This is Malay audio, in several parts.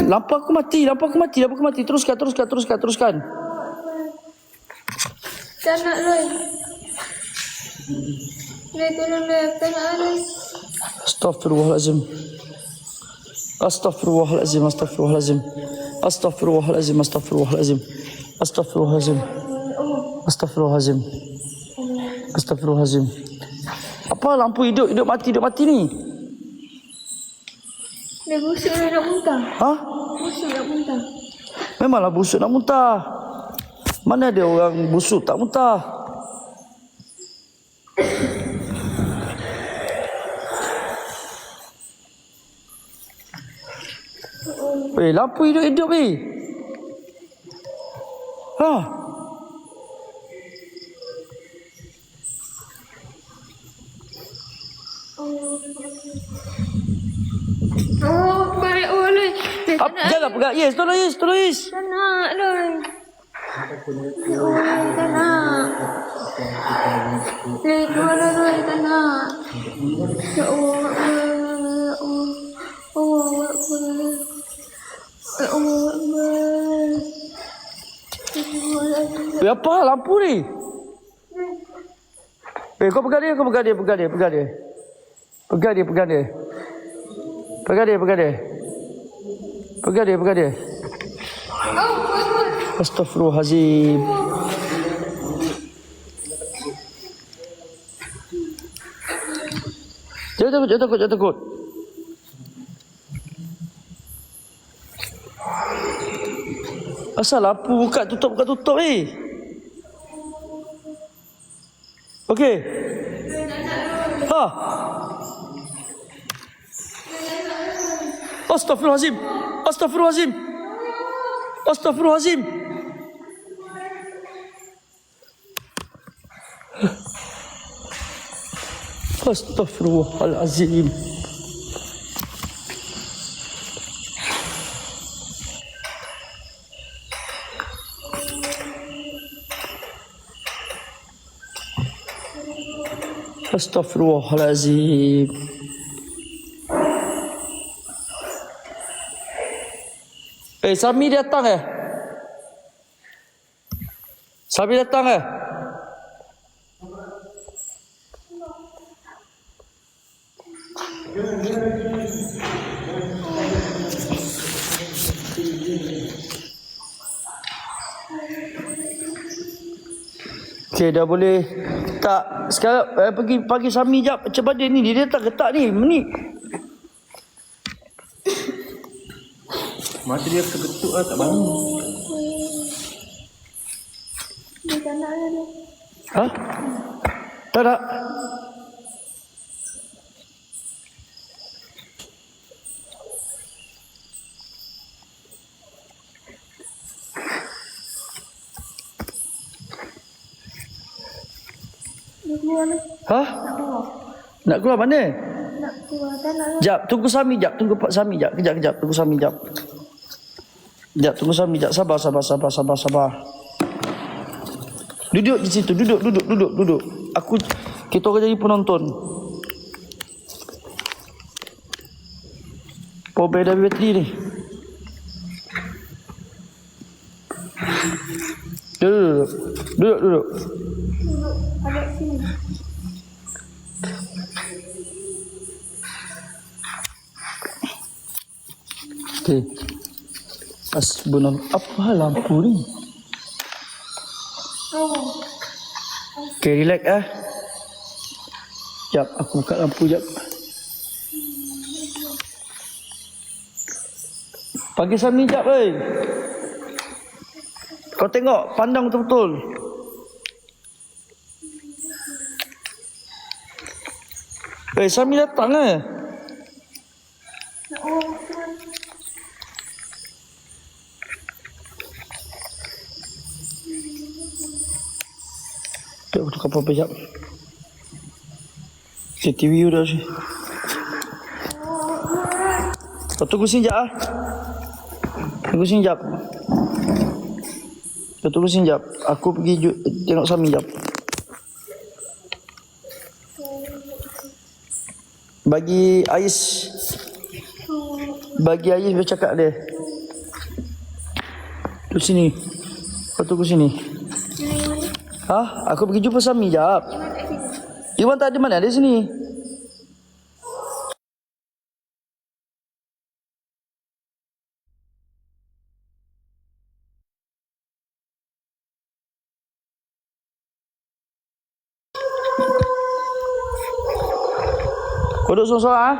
Lampu aku mati. Teruskan. Tak nak, Loy. Loy, tolong, Loy. Tak nak, Loy. Astagfirullahalazim. Apa lampu hidup mati ni? Loy, busuk Loy nak muntah. Ha? Busuk nak muntah. Memanglah busuk nak muntah. Mana ada orang busuk tak muntah? Lampu hidup ni. Ha? Baik, Loy. Janganlah pegang. Yes, tolong Yes. Tak nak, Loy. Tak nak. Loy, keluar Loy. Tak nak. Ya Allah. Apa lampu ni? Kau pegang dia. Pegang dia. Astagfirullahalazim. Jangan takut. Asal lampu buka tutup ni? Okey. Ha. Astagfirullahalazim. Astagfirullahalazim. Astagfirullahalazim. Sami datang Okey, dah boleh. Tak, sekarang pergi Sami jap. Macam mana ni? Dia datang ke tak ni? Mata dia terketuk lah, tak bangun. Dia tak nak lah. Ha? Tak nak. Dia keluar lah. Ha? Nak keluar mana? Nak keluar, tak nak lah. Jap, tunggu Sami jap. Tunggu Pak Sami jap. Kejap. Tunggu Sami jap. Tunggu Sami jap. Sabar. Duduk di situ. Duduk. Kita orang jadi penonton. Power dah bateri ni. Duduk. Agak sini. Okey. Asbunallah. Apa lampu ni? Okey, relax Jap, aku buka lampu jap. Panggil Sami jap, Kau tengok, pandang betul-betul. Sami datang Aku tukar apa jap. TV dah sih. Kau tunggu sini jap Tunggu sini jap. Aku pergi tengok Sami jap. Bagi Ais. Bagi Ais bercakap dia. Tu sini. Kau tunggu sini. Ha? Aku pergi jumpa Sami jap. Iwan tak ada mana ada sini. Kau duduk seorang-seorang ha?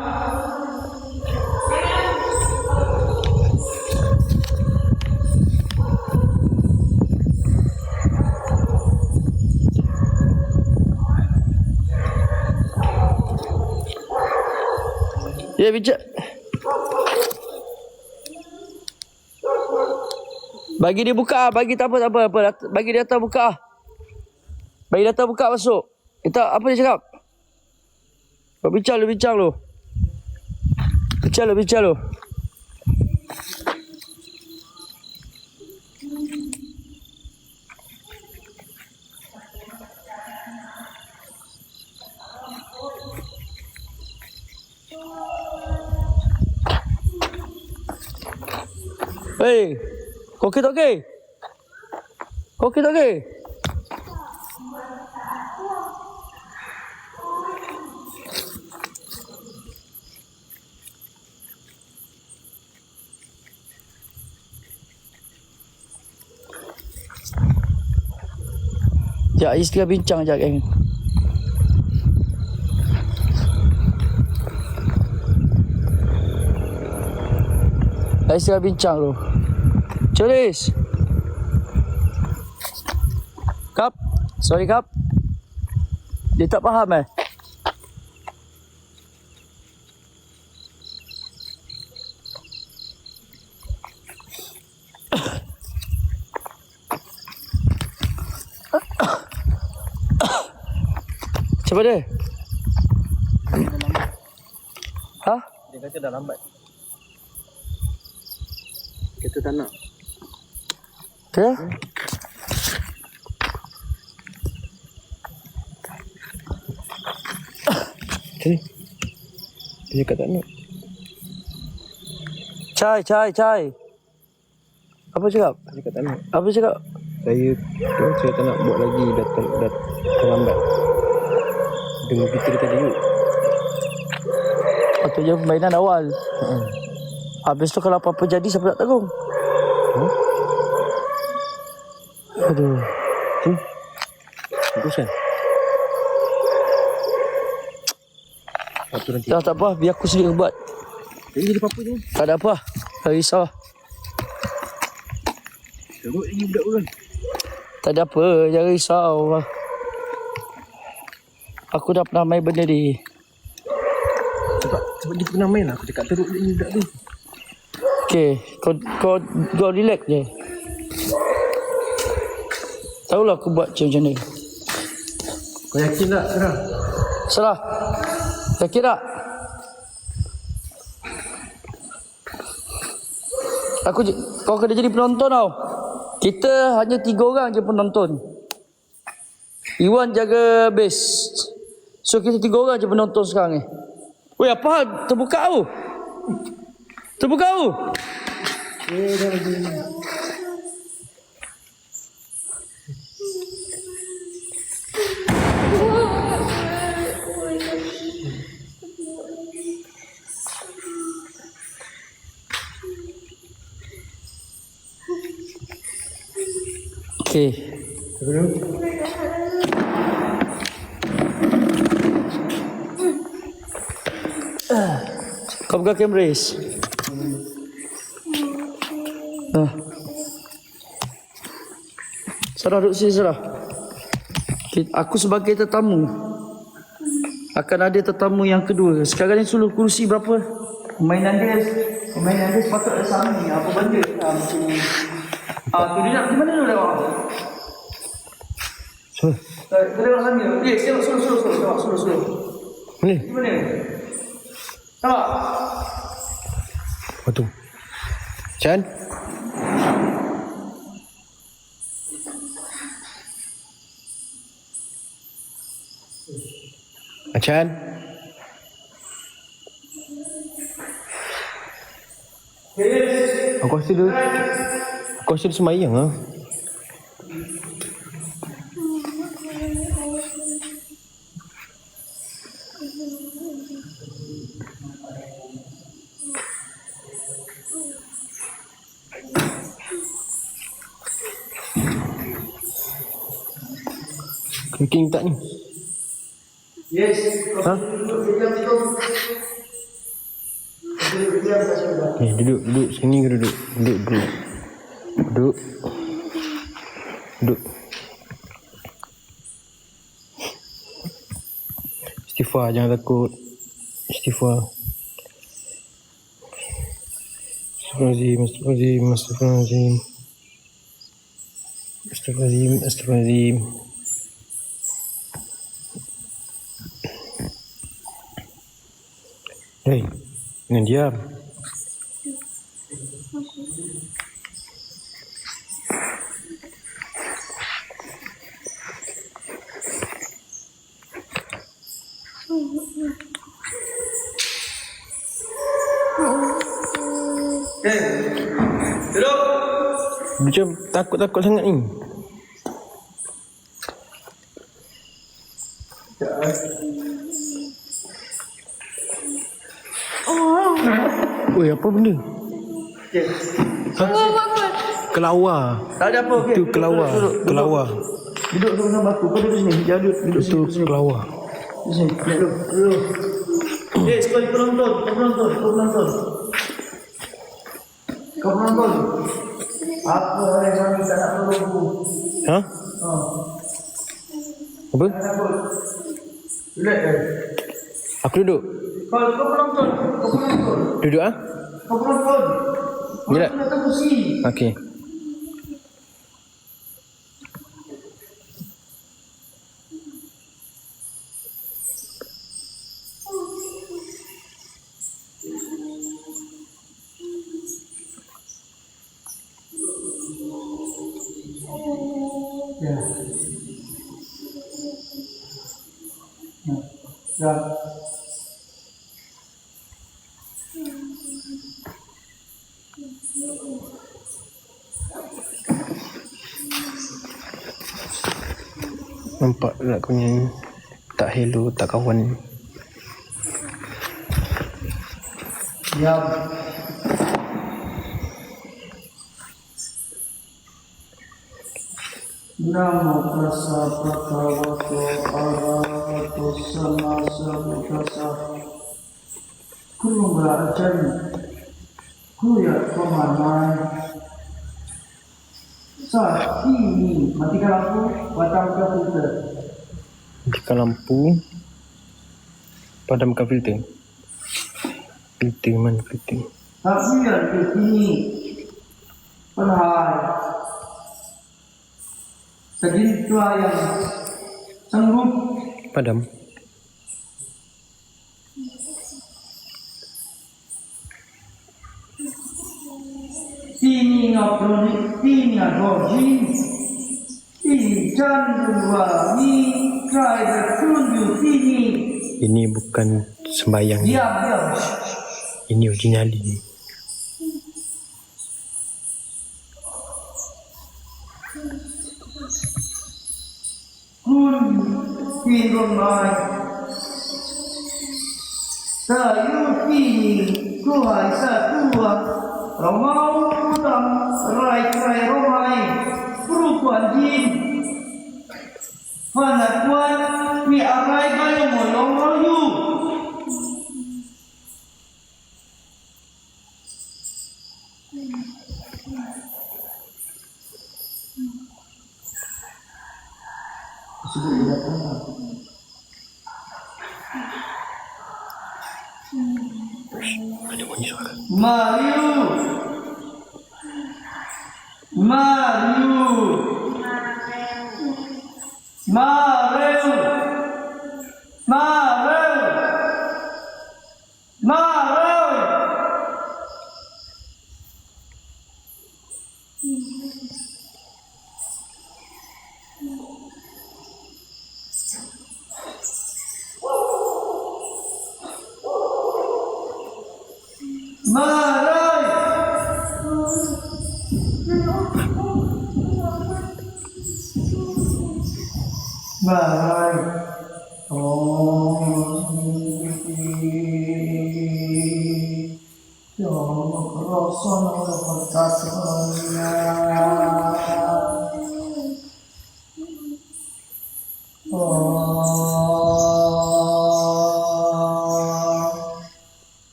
Ya, bijak. Bagi dia buka, bagi tak apa. Bagi dia datang buka. Bagi datang buka masuk. Kita apa dia cakap? Kau bincang lu. Bincang lu. Hei, kau okey tak okey? Kau okey tak okey? Ya, Ais tengah bincang je kan. Ais tengah bincang tu. Ceris. Kap. Sorry Kap. Dia tak faham Siapa dia? Ha? Dia kata dah lambat. Kita tak nak. Dia? Sini. Dia cakap tak nak. Cai. Apa cakap? Dia cakap tak nak. Apa cakap? Saya tak nak buat lagi. Dah terlambat. Dengan kita tadi yuk. Waktu je permainan awal. Habis tu kalau apa-apa jadi siapa nak tanggung? Aduh. Bagusan. Apa nanti? Dah tak apa, biar aku sendiri buat. Jadi apa-apa je. Tak ada apa. Tak risau. Teruk lagi budak orang. Tak ada apa, jangan risau. Aku dah pernah main benda ni. Sebab dia pernah main lah. Aku cakap teruk lagi budak tu. Okay, kau relax je. Tahulah aku buat macam ni. Kau yakin tak, Sarah? Salah. Yakin tak? Kau kena jadi penonton tau. Kita hanya 3 orang je penonton. Iwan jaga base. So kita 3 orang je penonton sekarang ni. Weh, apa hal? Terbuka tu. Okay. Kau pegang kamera Is. Sarah duduk sini Sarah. Aku sebagai tetamu. Akan ada tetamu yang kedua. Sekarang ni suluh kursi berapa? Permainan dia sepatutnya sama ni. Apa benda? Macam ni. Tu dia nak pergi mana dulu lewat? Kita lewat sana. Tengok suluh. Mana? Di mana? Nampak? Apa tu? Chan? Chan? Aku rasa dia semayang lah. Kencing tak ni? Yes. Ha? Duduk sini ke duduk? Duduk. Istighfar, jangan takut. Istighfar. Astagfirullahaladzim. Hei, jangan diam. Duduk. Macam takut sangat ni. Oi, apa benda? Ha? Kelawar. Tak ada apa. Itu kelawar. Duduk dengan batu. Kau duduk sini. Jangan duduk Itu sini. kelawar. Sini. Duduk. Sekali penonton. Kau penonton. Apa yang kami tak nak tolong? Ha? Apa? Relax. Aku duduk. Kau penonton. Duduk ah? Kau penonton. Bila? Kau nak kursi. Okey. Ya. Nampak tak aku ni tak hello, tak kawan. Ya. Namo tassa bhagavato arahato sama sambuddhassa. Guru belajar, guru ya pemahaman. Saat ini matikan lampu, padamkan filter. Matikan lampu, padamkan filter. Filter mana filter? Tapi yang ke sini perhal sejenis yang sanggup Padam. Sini ngobrol, sini ngajin, sini dua, ni try bertunjuk sini. Ini bukan sembahyang. Diam. Ini uji nyali. Kun firman sayu sini Tuhan satu Romau Kudam Rai Romai Perukuan Jin Panakuan Mi Arai Bayo Moyong Royu Ada bunyi suara. Marai Baik. Oh, ya Allah, Rasul berkata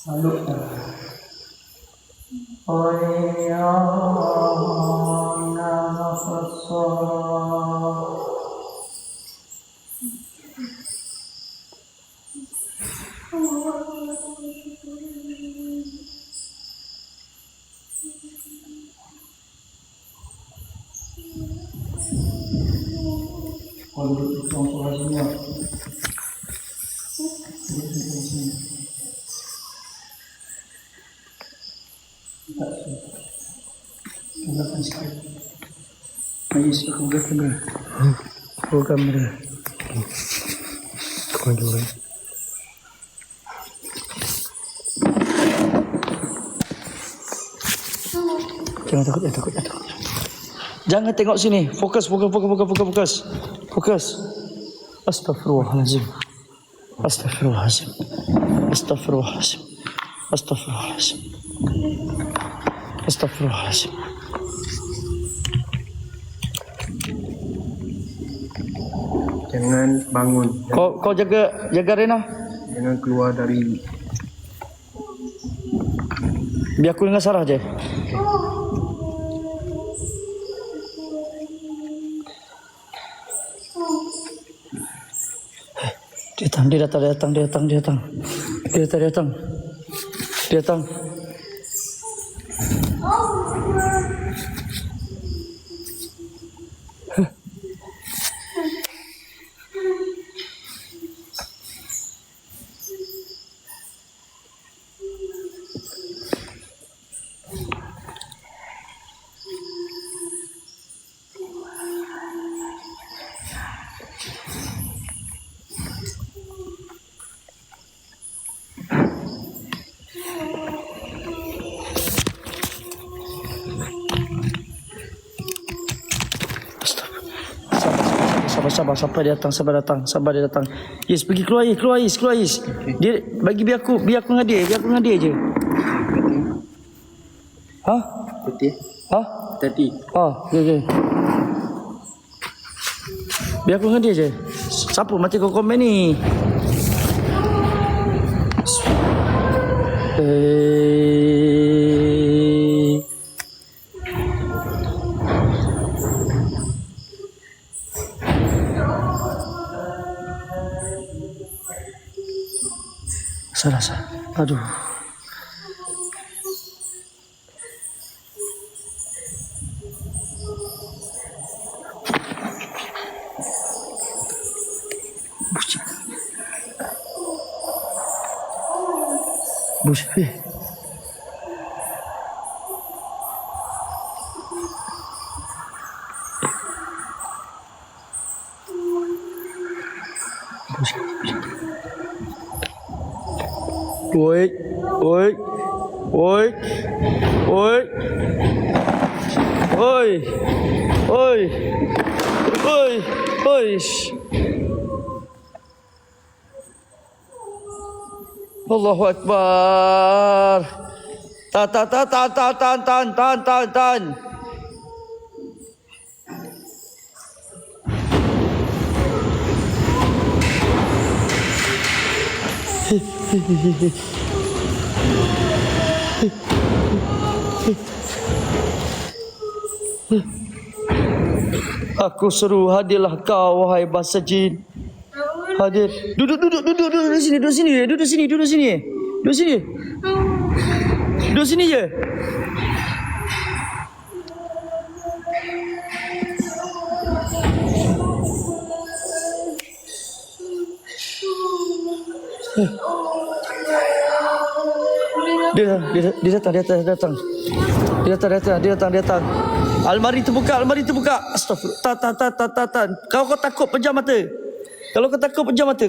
Lalu, oh ya Ayis, aku buka kamera. Buka kamera. Kau dulu. Jangan takut, jangan takut, jangan takut. Jangan tengok sini. Fokus, fokus, fokus, fokus, fokus, fokus. Fokus. Astaghfirullahalazim. Astaghfirullahalazim. Astaghfirullahalazim. Astaghfirullahalazim. Astaghfirullahalazim. Jangan bangun. Kau jaga Rena. Jangan keluar dari. Biar aku dengan Sarah je. Dia datang. Sabar, sampai dia datang. Yes, pergi keluar Is. Dia bagi biar aku dengan dia je. Ha? Putih. Ha? Tadi. Okay. Biar aku dengan dia je. Siapa mati kau komen ni? Salah. Aduh. Buset. Oi. Allahu Akbar. Tahan. Aku seru, hadirlah kau wahai bangsa jin. Hadir. Duduk sini. Duduk sini je. Dia datang. Almari terbuka. Astagfirullah. Tahan. Kau takut pejam mata. Kalau kau takut pejam mata.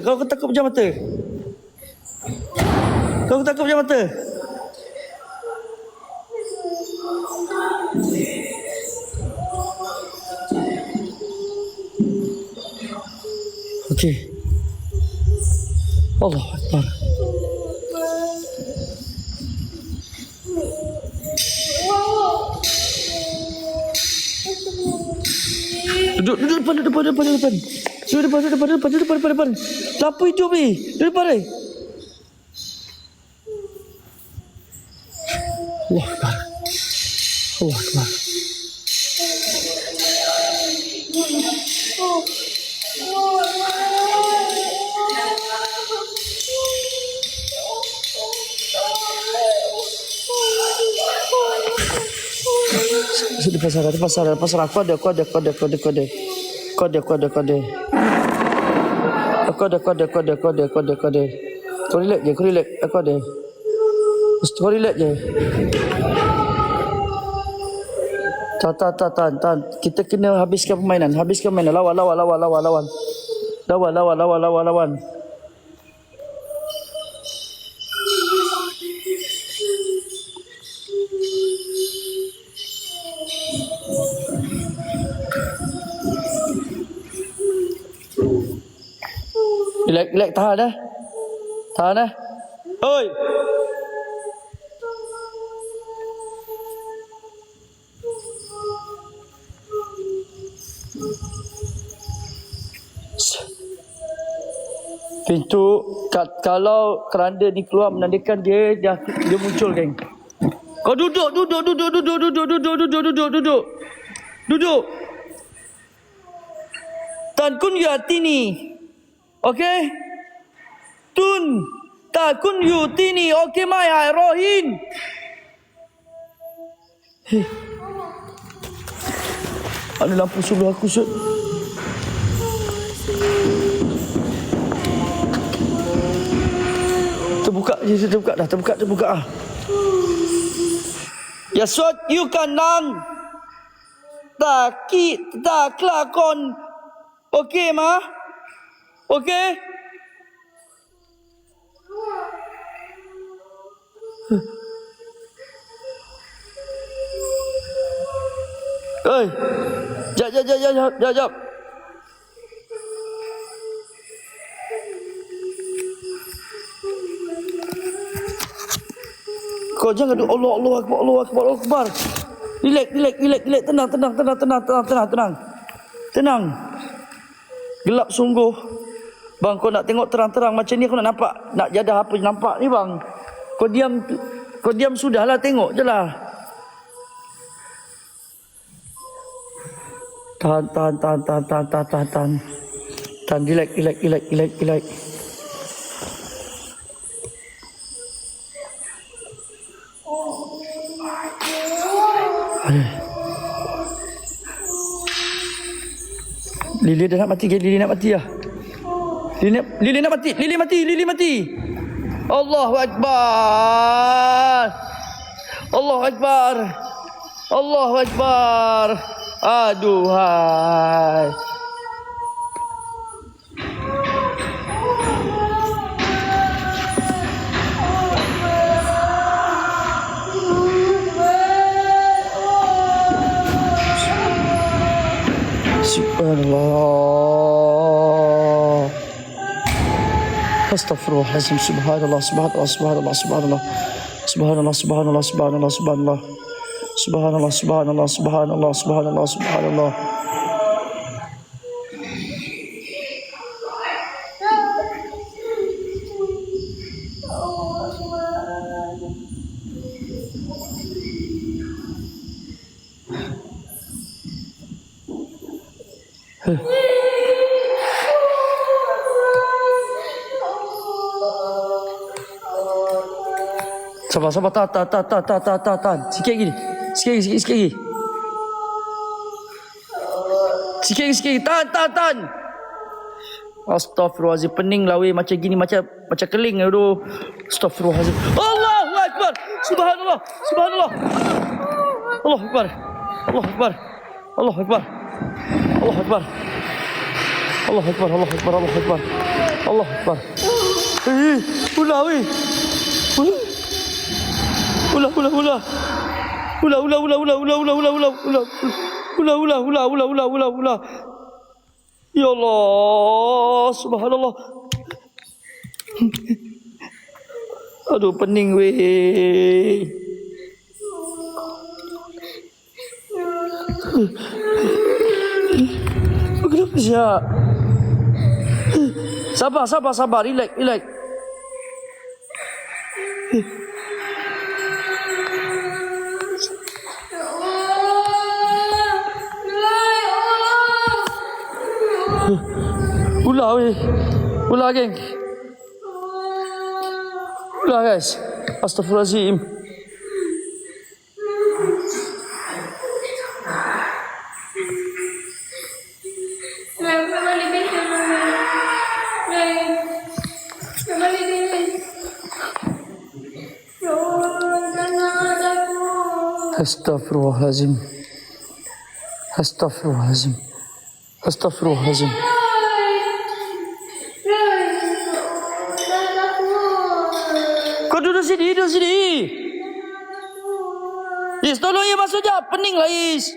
Okey. Allah Akbar. Duduk depan. Duduk depan. Lampu hidup ni. Duduk depan ni. Allah Akbar. Allah Akbar. Di pasar. Kode. Kau relax je. Aku ada. Kau relax je. Tahan. Kita kena habiskan permainan. Lawan. Relax, tahan dah. Oi. Pintu kalau keranda ni keluar menandakan dia muncul, geng. Kau duduk. Tan kun yatini. Okey? Tun ta kun yutini. Okey mai rohin. Ada lampu sebelah aku, Sud. Terbuka. Ya Sud, you kan nang. Tak kelakon. Okey, Ma? Okey? Oi. Jap. Kau jangan duk Allah Akbar. Relax. Tenang. Gelap sungguh. Bang, kau nak tengok terang-terang macam ni, aku nak nampak. Nak jadah apa nampak ni, bang. Kau diam sudahlah, tengok je lah. Tahan. Relax. Lili dah nak mati, Lili nak mati lah. Lili mati. Allahu Akbar. Aduhai. Subhanallah. Astaghfirullahaladzim. Subhanallah. Sabar. Tahan. Sikit lagi. Tahan. Astaghfirullahaladzim. Pening lah weh. Macam gini. Macam keling. Aduh. Astaghfirullahaladzim. Allahu Akbar. Subhanallah. Allahu Akbar. Ulah weh. Ulah. Ya Allah, subhanallah. Aduh, pening weh. Kenapa siap? Sabar. Relax. Ular weh. Ular geng. Ular guys. Astaghfirullahaladzim. Astaghfirullahaladzim. Kau duduk sini. Is, tolong ya masuk jap. Pening lah Is.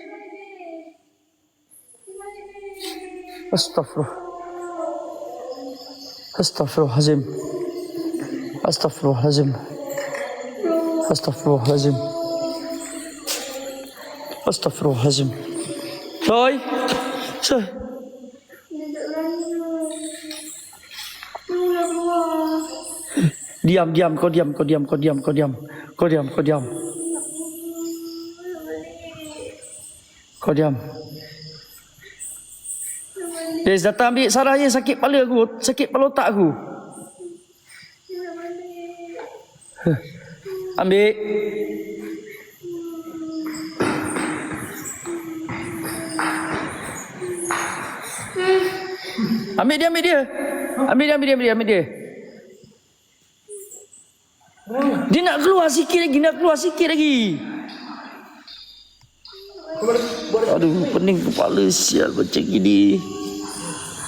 Astaghfirullahaladzim. Soy. Diam. Kau diam. Des, datang ambil Sarah je, sakit kepala otak aku. Ambil. Ambil dia. Dia nak keluar sikit lagi. Aduh, pening kepala sial macam gini.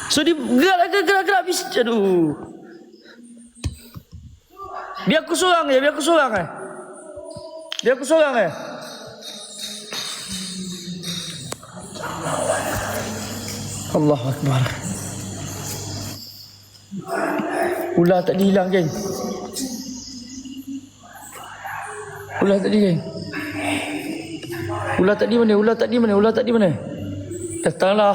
So dia gerak bis. Aduh. Biar aku sorang eh. Allahu Akbar. Ular tak hilang geng. Ular tadi mana? Datanglah.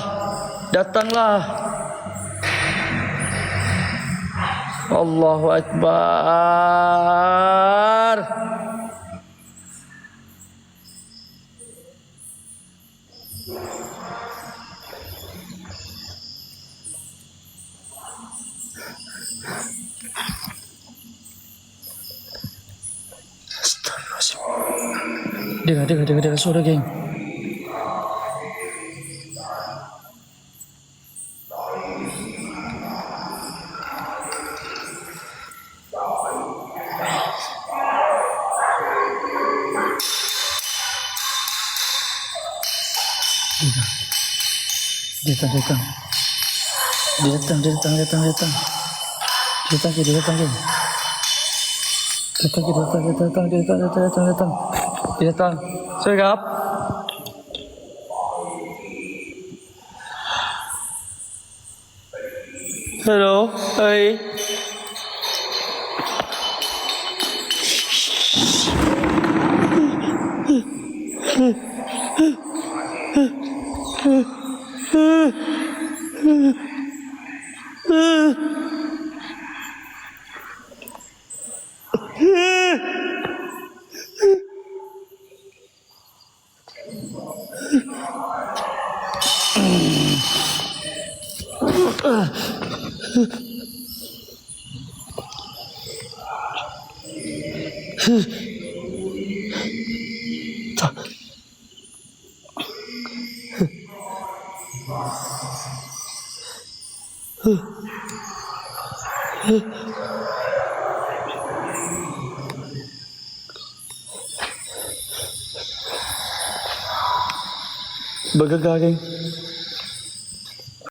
Allahu Akbar. Dengar suara geng. Dia datang geng. Dia datang. Segap. Hello. Hey. Bergegar geng.